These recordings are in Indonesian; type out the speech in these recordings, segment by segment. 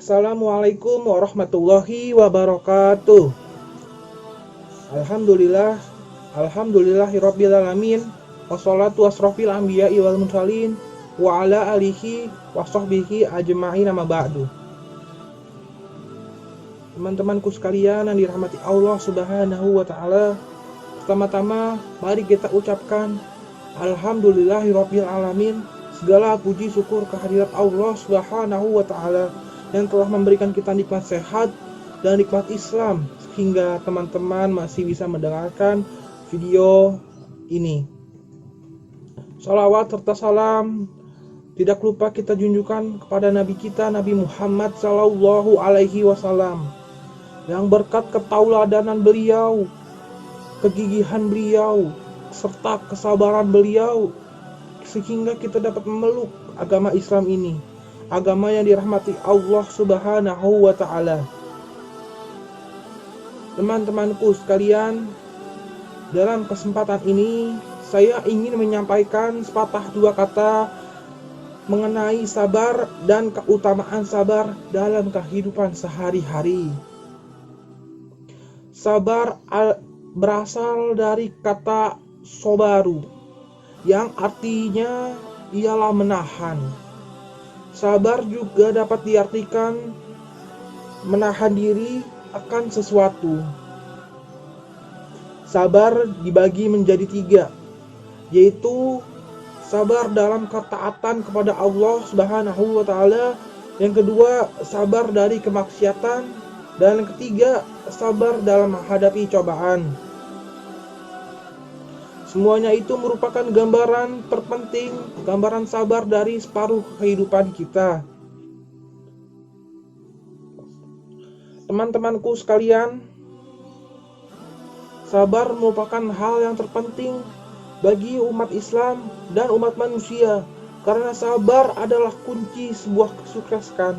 Assalamualaikum warahmatullahi wabarakatuh. Alhamdulillah, alhamdulillahirabbil alamin. Wassalatu wasrofil anbiya'i wal mursalin wa ala alihi wa sahbihi ajma'in amma ba'du. Teman-temanku sekalian yang dirahmati Allah Subhanahu wa taala, pertama-tama mari kita ucapkan alhamdulillahirabbil alamin. Segala puji syukur kehadirat Allah Subhanahu wa taala yang telah memberikan kita nikmat sehat dan nikmat Islam sehingga teman-teman masih bisa mendengarkan video ini. Salawat serta salam tidak lupa kita junjukkan kepada Nabi kita, Nabi Muhammad Sallallahu Alaihi Wasallam, yang berkat ketauladanan beliau, kegigihan beliau, serta kesabaran beliau, sehingga kita dapat memeluk agama Islam ini, agama yang dirahmati Allah Subhanahu wa taala. Teman-temanku sekalian, dalam kesempatan ini saya ingin menyampaikan sepatah dua kata mengenai sabar dan keutamaan sabar dalam kehidupan sehari-hari. Sabar berasal dari kata sobaru, yang artinya ialah menahan. Sabar juga dapat diartikan menahan diri akan sesuatu. Sabar dibagi menjadi 3, yaitu sabar dalam ketaatan kepada Allah Subhanahu wa taala, yang kedua sabar dari kemaksiatan, dan yang ketiga sabar dalam menghadapi cobaan. Semuanya itu merupakan gambaran terpenting, gambaran sabar dari separuh kehidupan kita. Teman-temanku sekalian, sabar merupakan hal yang terpenting bagi umat Islam dan umat manusia, karena sabar adalah kunci sebuah kesuksesan.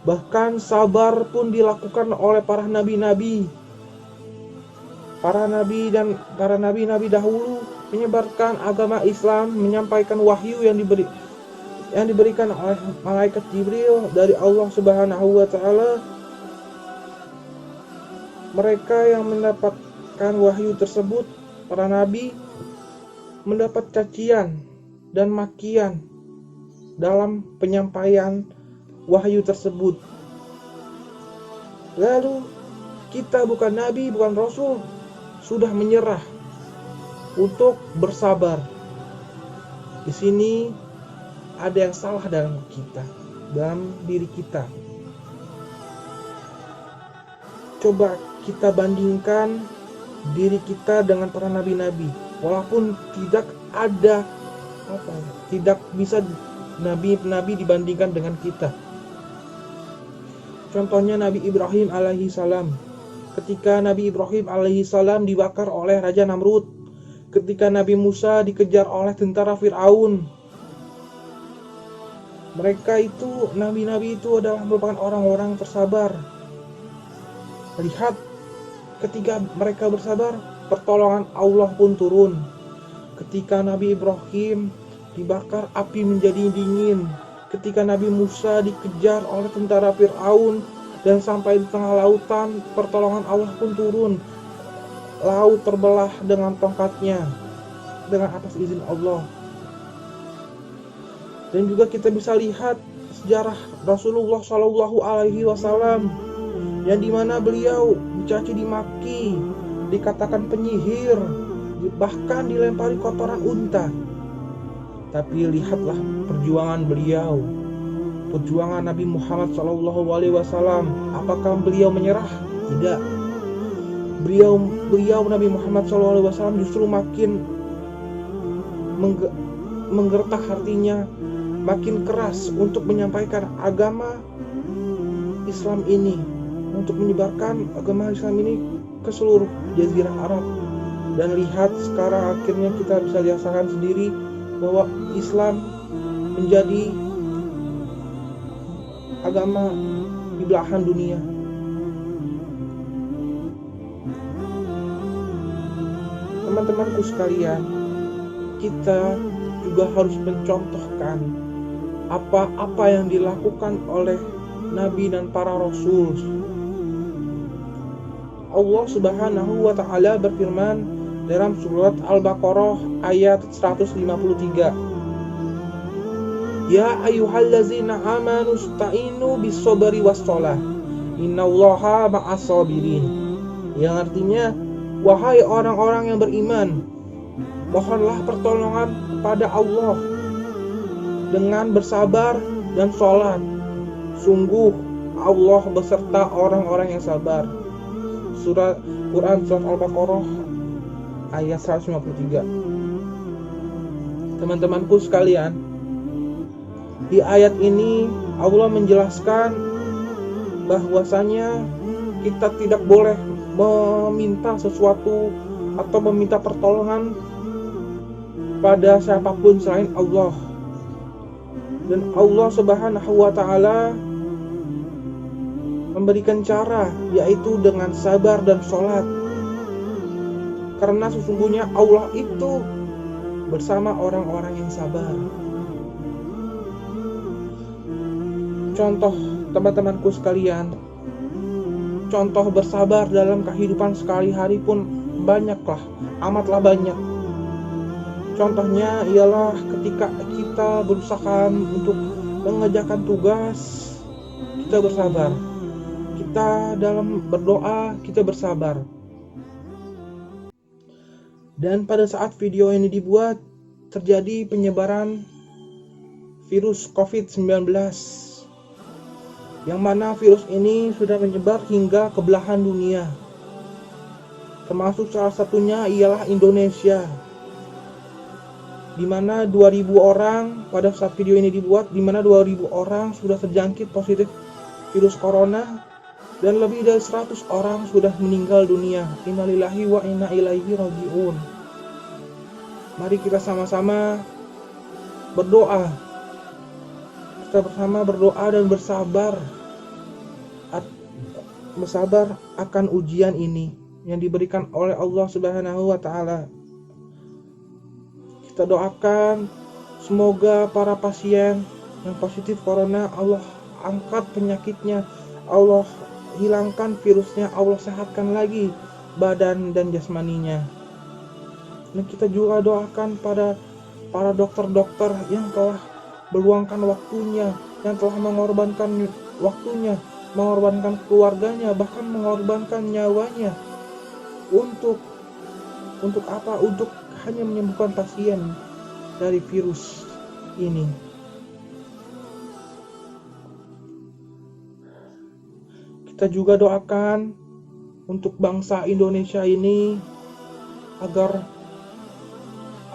Bahkan sabar pun dilakukan oleh para nabi-nabi. Para nabi dahulu menyebarkan agama Islam, menyampaikan wahyu yang diberikan oleh malaikat Jibril dari Allah Subhanahu wa taala. Mereka yang mendapatkan wahyu tersebut, para nabi, mendapat cacian dan makian dalam penyampaian wahyu tersebut. Lalu kita bukan nabi, bukan rasul, sudah menyerah untuk bersabar. Di sini ada yang salah dalam diri kita. Coba kita bandingkan diri kita dengan para nabi-nabi. Walaupun tidak bisa nabi-nabi dibandingkan dengan kita. Contohnya Nabi Ibrahim alaihi salam. Ketika Nabi Ibrahim alaihissalam dibakar oleh Raja Namrud, ketika Nabi Musa dikejar oleh tentara Fir'aun. Nabi-nabi itu adalah merupakan orang-orang tersabar. Lihat, ketika mereka bersabar, pertolongan Allah pun turun. Ketika Nabi Ibrahim dibakar, api menjadi dingin. Ketika Nabi Musa dikejar oleh tentara Fir'aun dan sampai di tengah lautan, pertolongan Allah pun turun. Laut terbelah dengan tongkatnya, dengan atas izin Allah. Dan juga kita bisa lihat sejarah Rasulullah Shallallahu Alaihi Wasallam, yang dimana beliau dicaci dimaki, dikatakan penyihir, bahkan dilempari kotoran unta. Tapi lihatlah perjuangan beliau, perjuangan Nabi Muhammad SAW. Apakah beliau menyerah? Tidak. Beliau Nabi Muhammad SAW justru makin menggertak hatinya, makin keras untuk menyampaikan agama Islam ini, untuk menyebarkan agama Islam ini ke seluruh jazirah Arab. Dan lihat sekarang akhirnya kita bisa lihatkan sendiri bahwa Islam menjadi agama di belahan dunia. Teman-temanku sekalian, kita juga harus mencontohkan apa-apa yang dilakukan oleh nabi dan para rasul. Allah Subhanahu wa taala berfirman dalam surat Al-Baqarah ayat 153. Ya ayyuhallazina amanu sta'inu bis-sabri was-shalah. Innallaha ma'as-sabirin. Yang artinya, wahai orang-orang yang beriman, mohonlah pertolongan kepada Allah dengan bersabar dan sholat. Sungguh Allah beserta orang-orang yang sabar. Surat Quran Surat Al-Baqarah ayat 153. Teman-temanku sekalian, di ayat ini Allah menjelaskan bahwasanya kita tidak boleh meminta sesuatu atau meminta pertolongan pada siapapun selain Allah. Dan Allah Subhanahu wa taala memberikan cara, yaitu dengan sabar dan sholat. Karena sesungguhnya Allah itu bersama orang-orang yang sabar. Contoh teman-temanku sekalian, contoh bersabar dalam kehidupan sehari-hari pun banyaklah, amatlah banyak. Contohnya ialah ketika kita berusaha untuk mengerjakan tugas, kita bersabar. Kita dalam berdoa, kita bersabar. Dan pada saat video ini dibuat, terjadi penyebaran virus COVID-19, yang mana virus ini sudah menyebar hingga ke belahan dunia. Termasuk salah satunya ialah Indonesia, di mana 2.000 orang pada saat video ini dibuat, di mana 2.000 orang sudah terjangkit positif virus corona dan lebih dari 100 orang sudah meninggal dunia. Innalillahi wa inna ilaihi raji'un. Mari kita sama-sama berdoa. Kita bersama berdoa dan bersabar akan ujian ini yang diberikan oleh Allah Subhanahu wa taala. Kita doakan semoga para pasien yang positif corona Allah angkat penyakitnya, Allah hilangkan virusnya, Allah sehatkan lagi badan dan jasmaninya. Dan kita juga doakan pada para dokter-dokter yang telah meluangkan waktunya, yang telah mengorbankan waktunya, mengorbankan keluarganya, bahkan mengorbankan nyawanya untuk apa? Untuk hanya menyembuhkan pasien dari virus ini. Kita juga doakan untuk bangsa Indonesia ini agar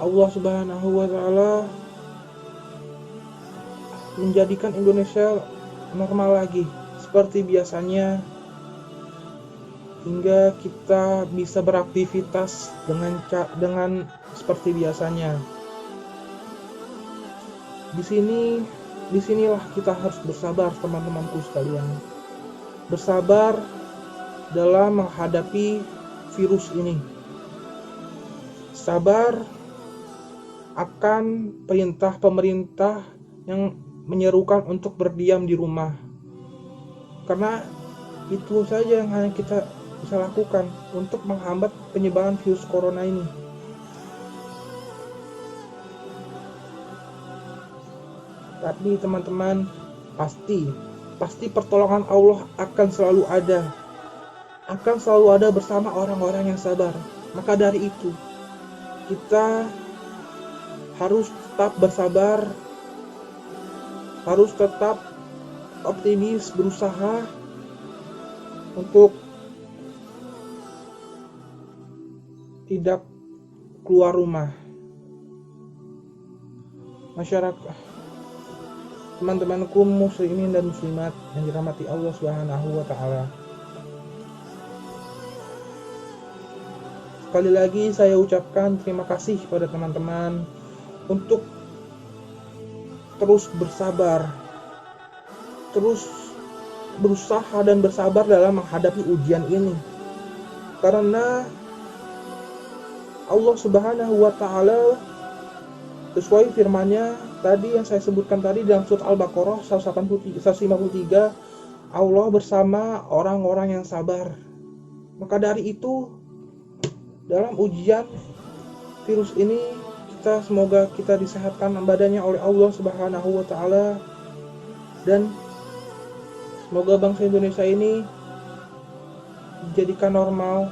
Allah Subhanahu wa taala menjadikan Indonesia normal lagi seperti biasanya, hingga kita bisa beraktivitas dengan seperti biasanya. Disinilah kita harus bersabar, teman-temanku sekalian. Bersabar dalam menghadapi virus ini. Sabar akan perintah pemerintah yang menyerukan untuk berdiam di rumah. Karena itu saja yang hanya kita bisa lakukan untuk menghambat penyebaran virus corona ini. Tapi teman-teman, pasti pertolongan Allah akan selalu ada bersama orang-orang yang sabar. Maka dari itu kita harus tetap bersabar, harus tetap optimis, berusaha untuk tidak keluar rumah. Masyarakat, teman-temanku muslimin dan muslimat yang dirahmati Allah Subhanahu wa taala. Sekali lagi saya ucapkan terima kasih pada teman-teman untuk terus bersabar, terus berusaha dan bersabar dalam menghadapi ujian ini. Karena Allah Subhanahu wa taala sesuai firman-Nya tadi yang saya sebutkan tadi dalam surat Al-Baqarah 153, Allah bersama orang-orang yang sabar. Maka dari itu, dalam ujian virus ini, semoga kita disehatkan badannya oleh Allah Subhanahu wa taala, dan semoga bangsa Indonesia ini dijadikan normal.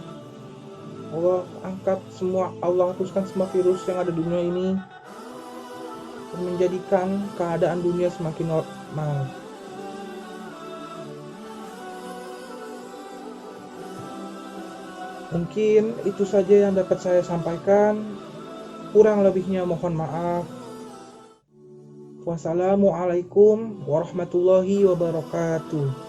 Allah hapuskan semua virus yang ada di dunia ini dan menjadikan keadaan dunia semakin normal. Mungkin itu saja yang dapat saya sampaikan. Kurang lebihnya mohon maaf. Wassalamualaikum warahmatullahi wabarakatuh.